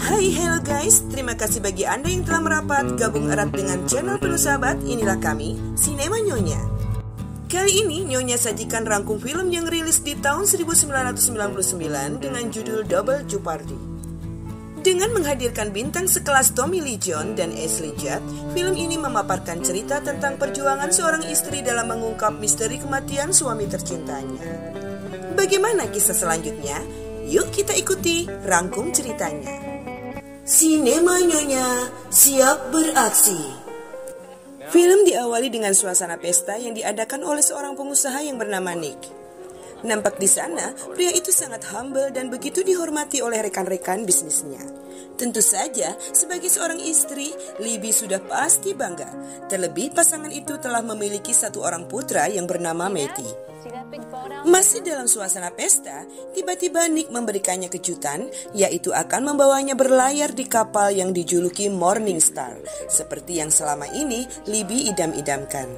Hai, hello guys, terima kasih bagi Anda yang telah merapat gabung erat dengan channel Penuh Sahabat. Inilah kami, Sinema Nyonya. Kali ini Nyonya sajikan rangkum film yang rilis di tahun 1999 dengan judul Double Jeopardy. Dengan menghadirkan bintang sekelas Tommy Lee Jones dan Ashley Judd, film ini memaparkan cerita tentang perjuangan seorang istri dalam mengungkap misteri kematian suami tercintanya. Bagaimana kisah selanjutnya? Yuk kita ikuti rangkum ceritanya. Sinema Nyonya siap beraksi. Film diawali dengan suasana pesta yang diadakan oleh seorang pengusaha yang bernama Nick. Nampak di sana, pria itu sangat humble dan begitu dihormati oleh rekan-rekan bisnisnya. Tentu saja, sebagai seorang istri, Libby sudah pasti bangga. Terlebih pasangan itu telah memiliki satu orang putra yang bernama Matty. Masih dalam suasana pesta, tiba-tiba Nick memberikannya kejutan, yaitu akan membawanya berlayar di kapal yang dijuluki Morning Star, seperti yang selama ini Libby idam-idamkan.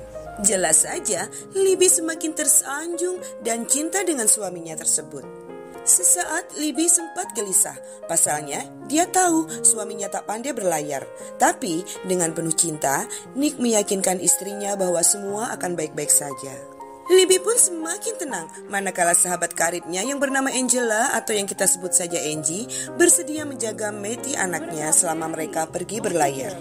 Jelas saja, Libby semakin tersanjung dan cinta dengan suaminya tersebut. Sesaat Libby sempat gelisah, pasalnya dia tahu suaminya tak pandai berlayar. Tapi dengan penuh cinta, Nick meyakinkan istrinya bahwa semua akan baik-baik saja. Libby pun semakin tenang, manakala sahabat karibnya yang bernama Angela atau yang kita sebut saja Angie bersedia menjaga Matty anaknya selama mereka pergi berlayar.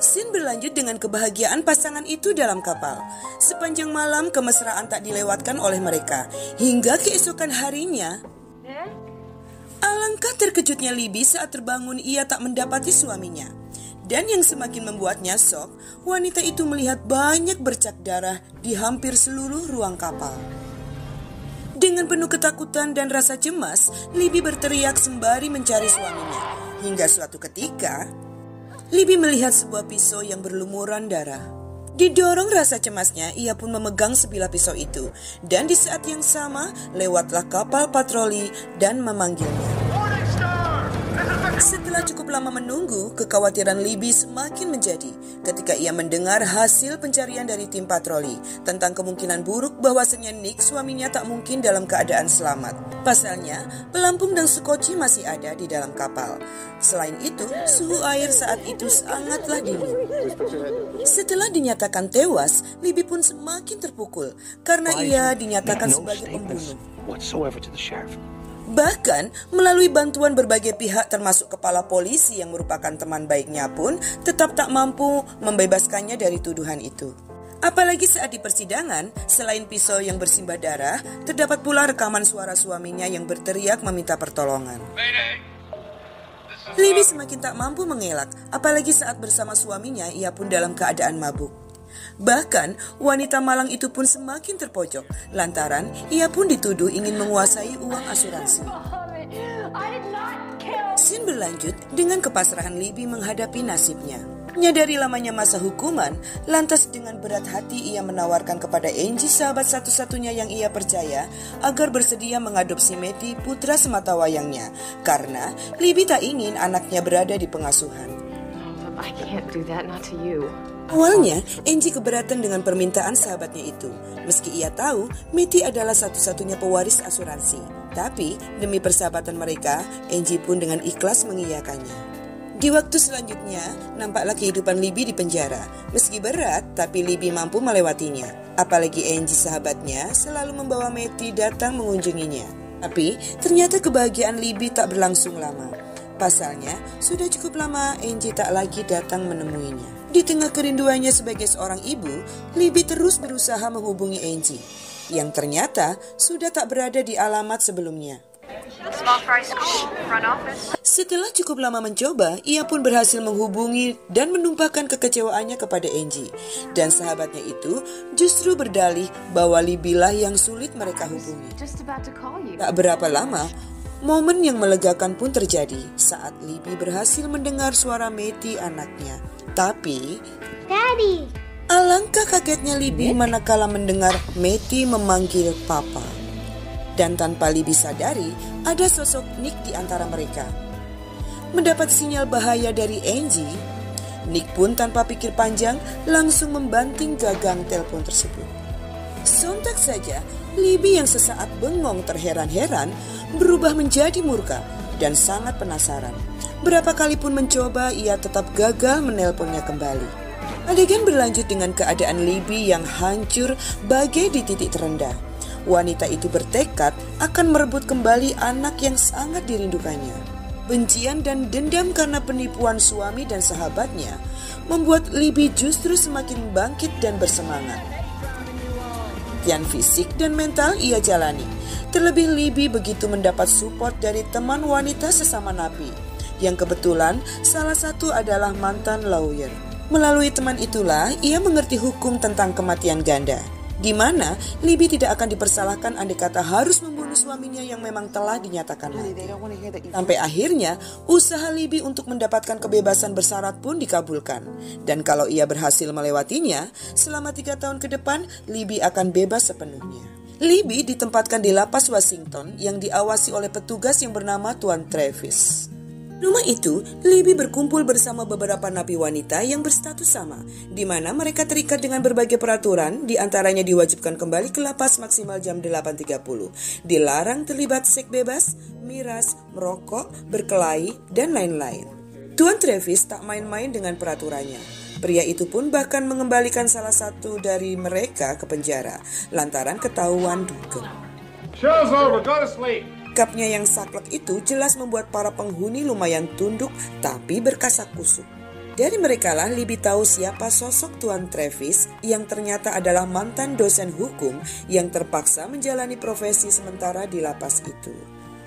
Scene berlanjut dengan kebahagiaan pasangan itu dalam kapal. Sepanjang malam kemesraan tak dilewatkan oleh mereka, hingga keesokan harinya. Alangkah terkejutnya Libby saat terbangun ia tak mendapati suaminya. Dan yang semakin membuatnya shock, wanita itu melihat banyak bercak darah di hampir seluruh ruang kapal. Dengan penuh ketakutan dan rasa cemas, Libby berteriak sembari mencari suaminya. Hingga suatu ketika, Libby melihat sebuah pisau yang berlumuran darah. Didorong rasa cemasnya, ia pun memegang sebilah pisau itu. Dan di saat yang sama, lewatlah kapal patroli dan memanggilnya. Setelah cukup lama menunggu, kekhawatiran Libby semakin menjadi ketika ia mendengar hasil pencarian dari tim patroli tentang kemungkinan buruk bahwasanya Nick suaminya tak mungkin dalam keadaan selamat. Pasalnya, pelampung dan skoci masih ada di dalam kapal. Selain itu, suhu air saat itu sangatlah dingin. Setelah dinyatakan tewas, Libby pun semakin terpukul karena ia dinyatakan sebagai pembunuh. Bahkan, melalui bantuan berbagai pihak termasuk kepala polisi yang merupakan teman baiknya pun tetap tak mampu membebaskannya dari tuduhan itu. Apalagi saat di persidangan, selain pisau yang bersimbah darah, terdapat pula rekaman suara suaminya yang berteriak meminta pertolongan. Libby semakin tak mampu mengelak, apalagi saat bersama suaminya ia pun dalam keadaan mabuk. Bahkan wanita malang itu pun semakin terpojok lantaran ia pun dituduh ingin menguasai uang asuransi. Scene berlanjut dengan kepasrahan Libby menghadapi nasibnya. Menyadari lamanya masa hukuman, lantas dengan berat hati ia menawarkan kepada Angie sahabat satu-satunya yang ia percaya agar bersedia mengadopsi Matty putra sematawayangnya karena Libby tak ingin anaknya berada di pengasuhan. I can't do that, not to you. Awalnya, Angie keberatan dengan permintaan sahabatnya itu. Meski ia tahu, Matty adalah satu-satunya pewaris asuransi. Tapi, demi persahabatan mereka, Angie pun dengan ikhlas mengiyakannya. Di waktu selanjutnya, nampaklah kehidupan Libby di penjara. Meski berat, tapi Libby mampu melewatinya. Apalagi Angie sahabatnya selalu membawa Matty datang mengunjunginya. Tapi, ternyata kebahagiaan Libby tak berlangsung lama. Pasalnya, sudah cukup lama Angie tak lagi datang menemuinya. Di tengah kerinduannya sebagai seorang ibu, Libby terus berusaha menghubungi Angie, yang ternyata sudah tak berada di alamat sebelumnya. Setelah cukup lama mencoba, ia pun berhasil menghubungi dan menumpahkan kekecewaannya kepada Angie. Dan sahabatnya itu justru berdalih bahwa Libby lah yang sulit mereka hubungi. Tak berapa lama, momen yang melegakan pun terjadi saat Libby berhasil mendengar suara Matty anaknya. Tapi, Daddy. Alangkah kagetnya Libby manakala mendengar Matty memanggil Papa. Dan tanpa Libby sadari, ada sosok Nick di antara mereka. Mendapat sinyal bahaya dari Angie, Nick pun tanpa pikir panjang langsung membanting gagang telepon tersebut. Sontak saja, Libby yang sesaat bengong terheran-heran berubah menjadi murka dan sangat penasaran. Berapa kali pun mencoba, ia tetap gagal menelponnya kembali. Adegan berlanjut dengan keadaan Libby yang hancur bagai di titik terendah. Wanita itu bertekad akan merebut kembali anak yang sangat dirindukannya. Bencian dan dendam karena penipuan suami dan sahabatnya membuat Libby justru semakin bangkit dan bersemangat. Latihan fisik dan mental ia jalani. Terlebih Libby begitu mendapat support dari teman wanita sesama napi, yang kebetulan salah satu adalah mantan lawyer. Melalui teman itulah ia mengerti hukum tentang kematian ganda, di mana Libby tidak akan dipersalahkan andai kata harus membunuh suaminya yang memang telah dinyatakan mati. Sampai akhirnya usaha Libby untuk mendapatkan kebebasan bersyarat pun dikabulkan. Dan kalau ia berhasil melewatinya, selama 3 tahun ke depan Libby akan bebas sepenuhnya. Libby ditempatkan di lapas Washington yang diawasi oleh petugas yang bernama Tuan Travis. Rumah itu, Libby berkumpul bersama beberapa napi wanita yang berstatus sama, di mana mereka terikat dengan berbagai peraturan, di antaranya diwajibkan kembali ke lapas maksimal jam 8.30, dilarang terlibat seks bebas, miras, merokok, berkelahi, dan lain-lain. Tuan Travis tak main-main dengan peraturannya. Pria itu pun bahkan mengembalikan salah satu dari mereka ke penjara, lantaran ketahuan dugem. Show's over, go to sleep. Sikapnya yang saklek itu jelas membuat para penghuni lumayan tunduk tapi berkasak kusuk. Dari merekalah Libby tahu siapa sosok Tuan Travis yang ternyata adalah mantan dosen hukum yang terpaksa menjalani profesi sementara di lapas itu.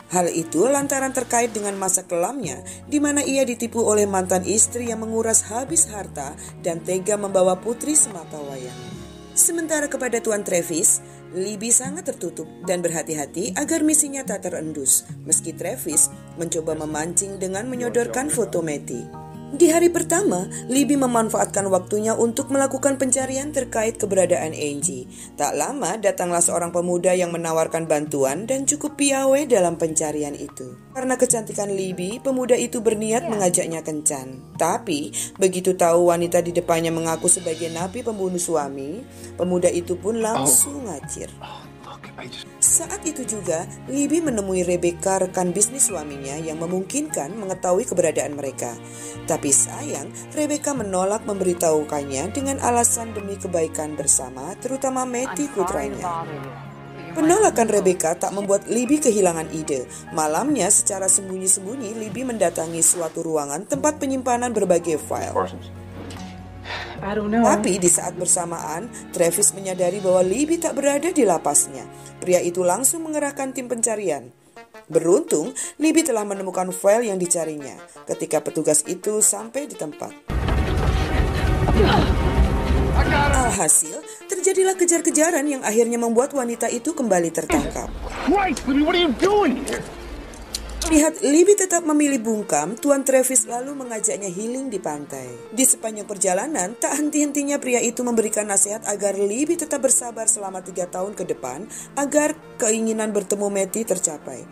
Hal itu lantaran terkait dengan masa kelamnya di mana ia ditipu oleh mantan istri yang menguras habis harta dan tega membawa putri sematawayangnya. Sementara kepada Tuan Travis, Libby sangat tertutup dan berhati-hati agar misinya tak terendus, meski Travis mencoba memancing dengan menyodorkan foto Matty. Di hari pertama, Libby memanfaatkan waktunya untuk melakukan pencarian terkait keberadaan Angie. Tak lama, datanglah seorang pemuda yang menawarkan bantuan dan cukup piawai dalam pencarian itu. Karena kecantikan Libby, pemuda itu berniat mengajaknya kencan. Tapi, begitu tahu wanita di depannya mengaku sebagai napi pembunuh suami, pemuda itu pun langsung ngacir. Saat itu juga, Libby menemui Rebecca, rekan bisnis suaminya yang memungkinkan mengetahui keberadaan mereka. Tapi sayang, Rebecca menolak memberitahukannya dengan alasan demi kebaikan bersama, terutama Matty putranya. Penolakan Rebecca tak membuat Libby kehilangan ide. Malamnya, secara sembunyi-sembunyi, Libby mendatangi suatu ruangan tempat penyimpanan berbagai file. Tapi di saat bersamaan, Travis menyadari bahwa Libby tak berada di lapasnya. Pria itu langsung mengerahkan tim pencarian. Beruntung, Libby telah menemukan file yang dicarinya ketika petugas itu sampai di tempat. Alhasil, terjadilah kejar-kejaran yang akhirnya membuat wanita itu kembali tertangkap. Lihat Libby tetap memilih bungkam, Tuan Travis lalu mengajaknya healing di pantai. Di sepanjang perjalanan, tak henti-hentinya pria itu memberikan nasihat agar Libby tetap bersabar selama 3 tahun ke depan agar keinginan bertemu Matty tercapai.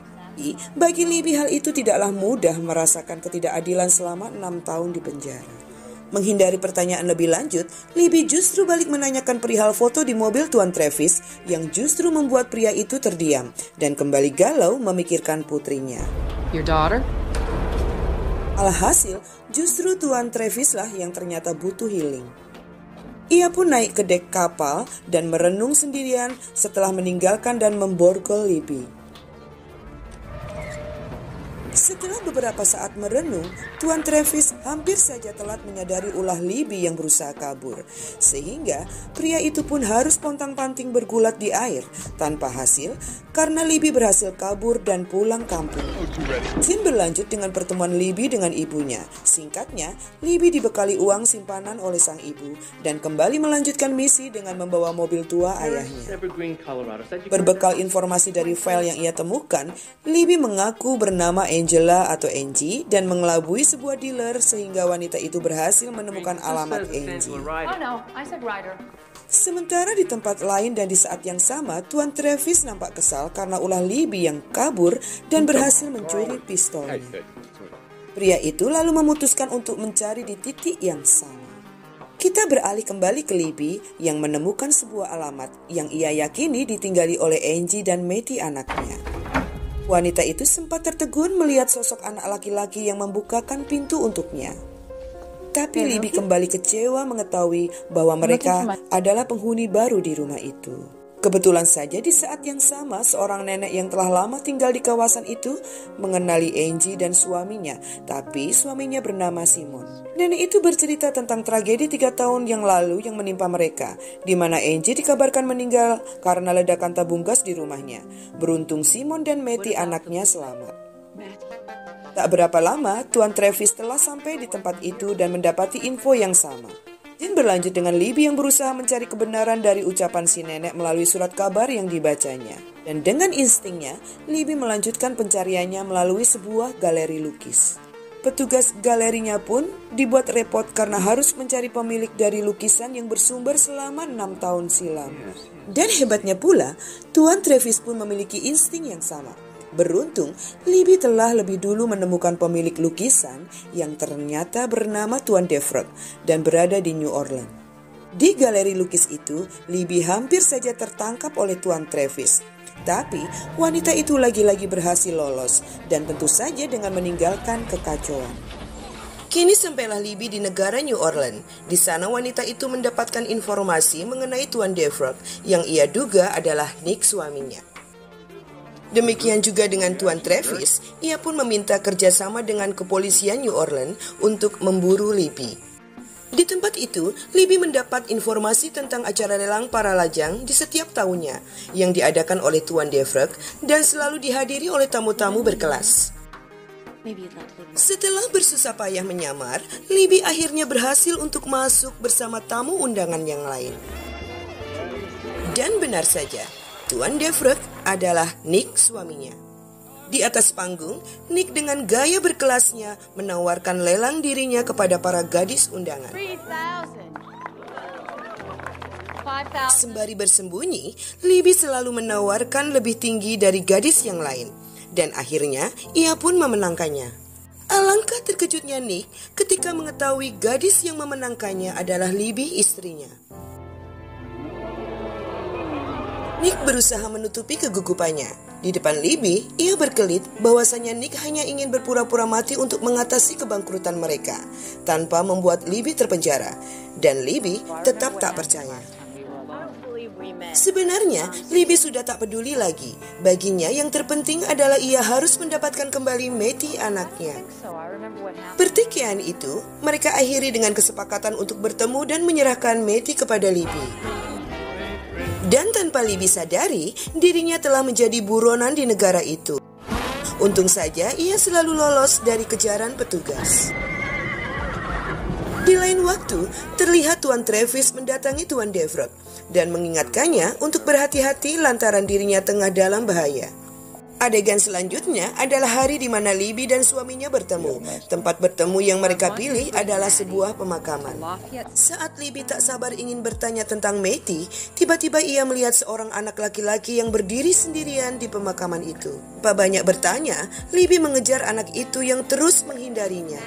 Bagi Libby hal itu tidaklah mudah merasakan ketidakadilan selama 6 tahun di penjara. Menghindari pertanyaan lebih lanjut, Libby justru balik menanyakan perihal foto di mobil Tuan Travis yang justru membuat pria itu terdiam dan kembali galau memikirkan putrinya. Your daughter? Alhasil, justru Tuan Travis lah yang ternyata butuh healing. Ia pun naik ke dek kapal dan merenung sendirian setelah meninggalkan dan memborgol Libby. Setelah beberapa saat merenung, Tuan Travis hampir saja telat menyadari ulah Libby yang berusaha kabur. Sehingga pria itu pun harus pontang-panting bergulat di air tanpa hasil karena Libby berhasil kabur dan pulang kampung. Scene berlanjut dengan pertemuan Libby dengan ibunya. Singkatnya, Libby dibekali uang simpanan oleh sang ibu dan kembali melanjutkan misi dengan membawa mobil tua ayahnya. Berbekal informasi dari file yang ia temukan, Libby mengaku bernama Angela atau Angie dan mengelabui sebuah dealer sehingga wanita itu berhasil menemukan alamat Angie. Sementara di tempat lain dan di saat yang sama, Tuan Travis nampak kesal karena ulah Libby yang kabur dan berhasil mencuri pistolnya. Pria itu lalu memutuskan untuk mencari di titik yang sama. Kita beralih kembali ke Libby yang menemukan sebuah alamat yang ia yakini ditinggali oleh Angie dan Matty anaknya. Wanita itu sempat tertegun melihat sosok anak laki-laki yang membukakan pintu untuknya. Tapi Libby kembali kecewa mengetahui bahwa mereka adalah penghuni baru di rumah itu. Kebetulan saja di saat yang sama seorang nenek yang telah lama tinggal di kawasan itu mengenali Angie dan suaminya, tapi suaminya bernama Simon. Nenek itu bercerita tentang tragedi 3 tahun yang lalu yang menimpa mereka, di mana Angie dikabarkan meninggal karena ledakan tabung gas di rumahnya. Beruntung Simon dan Matty anaknya selamat. Tak berapa lama, Tuan Travis telah sampai di tempat itu dan mendapati info yang sama. Jin berlanjut dengan Libby yang berusaha mencari kebenaran dari ucapan si nenek melalui surat kabar yang dibacanya. Dan dengan instingnya, Libby melanjutkan pencariannya melalui sebuah galeri lukis. Petugas galerinya pun dibuat repot karena harus mencari pemilik dari lukisan yang bersumber selama 6 tahun silam. Dan hebatnya pula, Tuan Travis pun memiliki insting yang sama. Beruntung, Libby telah lebih dulu menemukan pemilik lukisan yang ternyata bernama Tuan Devrock dan berada di New Orleans. Di galeri lukis itu, Libby hampir saja tertangkap oleh Tuan Travis. Tapi, wanita itu lagi-lagi berhasil lolos dan tentu saja dengan meninggalkan kekacauan. Kini sampailah Libby di negara New Orleans. Di sana wanita itu mendapatkan informasi mengenai Tuan Devrock yang ia duga adalah Nick suaminya. Demikian juga dengan Tuan Travis, ia pun meminta kerjasama dengan kepolisian New Orleans untuk memburu Libby. Di tempat itu, Libby mendapat informasi tentang acara lelang para lajang di setiap tahunnya yang diadakan oleh Tuan Devrock dan selalu dihadiri oleh tamu-tamu berkelas. Setelah bersusah payah menyamar, Libby akhirnya berhasil untuk masuk bersama tamu undangan yang lain. Dan benar saja, Tuan Devrock adalah Nick suaminya. Di atas panggung, Nick dengan gaya berkelasnya menawarkan lelang dirinya kepada para gadis undangan. Sembari bersembunyi, Libby selalu menawarkan lebih tinggi dari gadis yang lain. Dan akhirnya, ia pun memenangkannya. Alangkah terkejutnya Nick ketika mengetahui gadis yang memenangkannya adalah Libby istrinya. Nick berusaha menutupi kegugupannya. Di depan Libby, ia berkelit bahwasanya Nick hanya ingin berpura-pura mati untuk mengatasi kebangkrutan mereka, tanpa membuat Libby terpenjara. Dan Libby tetap tak percaya. Sebenarnya, Libby sudah tak peduli lagi. Baginya yang terpenting adalah ia harus mendapatkan kembali Matty anaknya. Pertikaian itu, mereka akhiri dengan kesepakatan untuk bertemu dan menyerahkan Matty kepada Libby. Dan tanpa Libby sadari, dirinya telah menjadi buronan di negara itu. Untung saja ia selalu lolos dari kejaran petugas. Di lain waktu, terlihat Tuan Travis mendatangi Tuan Devrock dan mengingatkannya untuk berhati-hati lantaran dirinya tengah dalam bahaya. Adegan selanjutnya adalah hari di mana Libby dan suaminya bertemu. Tempat bertemu yang mereka pilih adalah sebuah pemakaman. Saat Libby tak sabar ingin bertanya tentang Matty, tiba-tiba ia melihat seorang anak laki-laki yang berdiri sendirian di pemakaman itu. Tak banyak bertanya, Libby mengejar anak itu yang terus menghindarinya.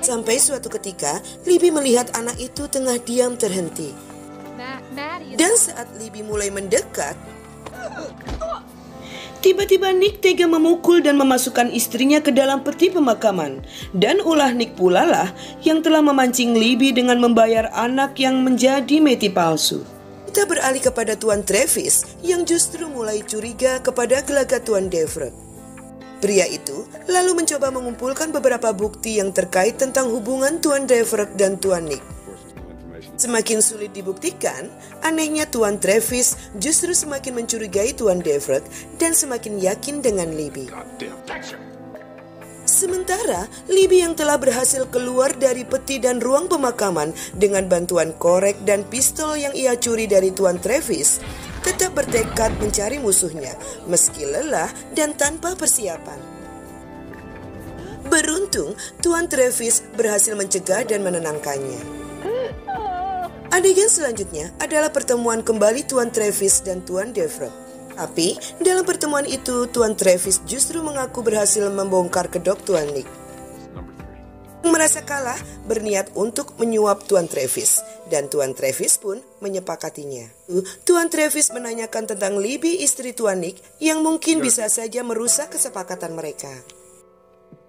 Sampai suatu ketika, Libby melihat anak itu tengah diam terhenti. Dan saat Libby mulai mendekat, tiba-tiba Nick tega memukul dan memasukkan istrinya ke dalam peti pemakaman. Dan ulah Nick pula lah yang telah memancing Libby dengan membayar anak yang menjadi Matty palsu. Kita beralih kepada Tuan Travis yang justru mulai curiga kepada gelagat Tuan Devrock. Pria itu lalu mencoba mengumpulkan beberapa bukti yang terkait tentang hubungan Tuan Devrock dan Tuan Nick. Semakin sulit dibuktikan, anehnya Tuan Travis justru semakin mencurigai Tuan Devrock dan semakin yakin dengan Libby. Sementara, Libby yang telah berhasil keluar dari peti dan ruang pemakaman dengan bantuan korek dan pistol yang ia curi dari Tuan Travis, tetap bertekad mencari musuhnya, meski lelah dan tanpa persiapan. Beruntung, Tuan Travis berhasil mencegah dan menenangkannya. Adegan selanjutnya adalah pertemuan kembali Tuan Travis dan Tuan Devrock. Tapi, dalam pertemuan itu, Tuan Travis justru mengaku berhasil membongkar kedok Tuan Nick. merasa kalah berniat untuk menyuap Tuan Travis, dan Tuan Travis pun menyepakatinya. Tuan Travis menanyakan tentang Libby, istri Tuan Nick, yang mungkin bisa saja merusak kesepakatan mereka.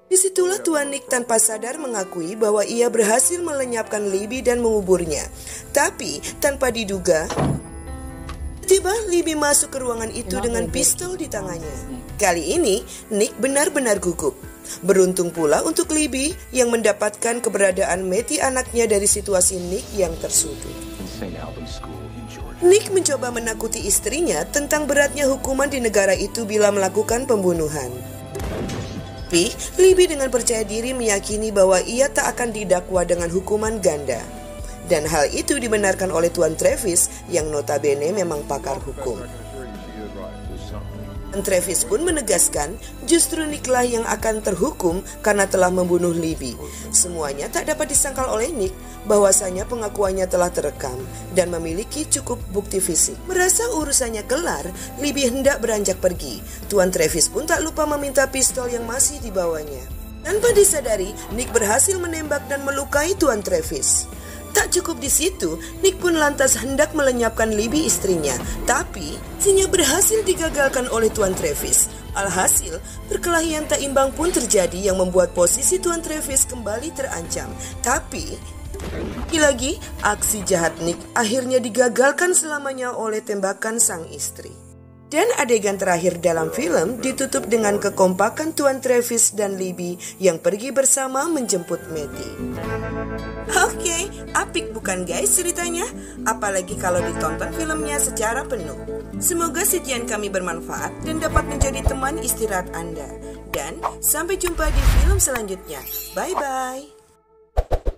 Disitulah Tuan Nick tanpa sadar mengakui bahwa ia berhasil melenyapkan Libby dan menguburnya. Tapi tanpa diduga, tiba Libby masuk ke ruangan itu dengan pistol di tangannya. Kali ini Nick benar-benar gugup. Beruntung pula untuk Libby yang mendapatkan keberadaan Matty, anaknya, dari situasi Nick yang tersudut. Nick mencoba menakuti istrinya tentang beratnya hukuman di negara itu bila melakukan pembunuhan. Tapi Libby dengan percaya diri meyakini bahwa ia tak akan didakwa dengan hukuman ganda. Dan hal itu dibenarkan oleh Tuan Travis yang notabene memang pakar hukum. Travis pun menegaskan justru Nicklah yang akan terhukum karena telah membunuh Libby. Semuanya tak dapat disangkal oleh Nick bahwasanya pengakuannya telah terekam dan memiliki cukup bukti fisik. Merasa urusannya kelar, Libby hendak beranjak pergi. Tuan Travis pun tak lupa meminta pistol yang masih dibawanya. Tanpa disadari, Nick berhasil menembak dan melukai Tuan Travis. Tak cukup di situ, Nick pun lantas hendak melenyapkan Libby, istrinya. Tapi, aksinya berhasil digagalkan oleh Tuan Travis. Alhasil, perkelahian tak imbang pun terjadi yang membuat posisi Tuan Travis kembali terancam. Tapi, lagi-lagi, aksi jahat Nick akhirnya digagalkan selamanya oleh tembakan sang istri. Dan adegan terakhir dalam film ditutup dengan kekompakan Tuan Travis dan Libby yang pergi bersama menjemput Matty. Oke, apik bukan guys ceritanya? Apalagi kalau ditonton filmnya secara penuh. Semoga sajian kami bermanfaat dan dapat menjadi teman istirahat Anda. Dan sampai jumpa di film selanjutnya. Bye-bye.